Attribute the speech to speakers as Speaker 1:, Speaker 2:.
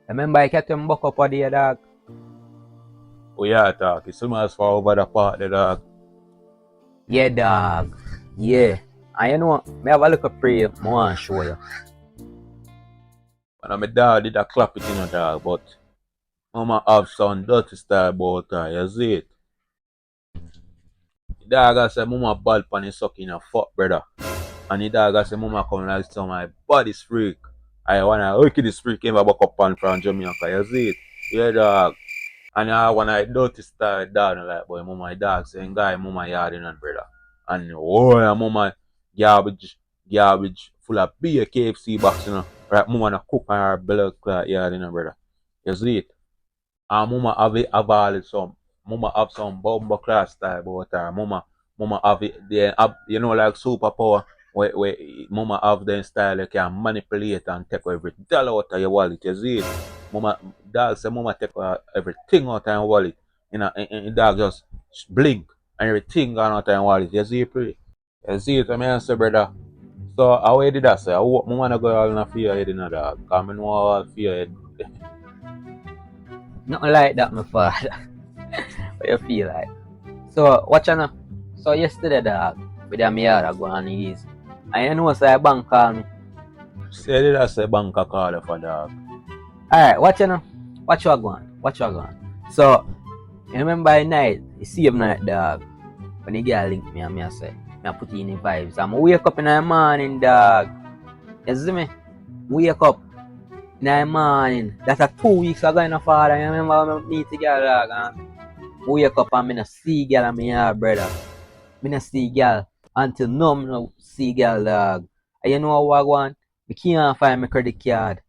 Speaker 1: Remember I kept him buck up on the dog?
Speaker 2: Oh yeah, dog. It's almost far over the part the dog.
Speaker 1: Yeah, dog. Yeah. And you know, me have a little prey I want to show you.
Speaker 2: And my dad did a clap it in a dog, but mama have some dirty style about her, you see it? The dog I say mama bad pan is sucking a fuck brother. And the dog I say mama come like some my body's freak. I wanna look at this freak ever buck up on from Jamaica, you see it? Yeah dog. And I wanna dirty style dog like boy mama dog saying guy mama yard in and brother. And oh yeah, mama garbage full of beer KFC box, you know. Right, mama na cook on her blood clot yard in brother. You see it? And mama have all some mama have some bomber class style about her. Mama have it there you know like superpower where mama have them style you can manipulate and take every dollar out of your wallet, you see it? Mama dog say mama take everything out of your wallet. You know, and dog just blink and everything gone out of your wallet, you see it pretty? You see it, I mean say brother. So how you did that say? I hope mama not go all in a fear head in a dog. Cause I know all fear head.
Speaker 1: Nothing like that, my father. What you feel like? So, watch out now. So, yesterday, dog, with them yard, I go on ease. And you know, say, bank call me.
Speaker 2: Say did I say bank a call you for dog.
Speaker 1: Alright, watch out now. Watch what going. Watch what going. So, you remember at night, the same night, dog, when the girl link me and me, I say, I put in the vibes. I'm wake up in the morning, dog. You see me? Wake up in the morning. That's a 2 weeks ago in the father. You remember when I meet the girl, dog? And wake up and I don't see girl in my yard, brother. I don't see girl. Until now, I don't see girl, dog. And you know what I want? I can't find my credit card.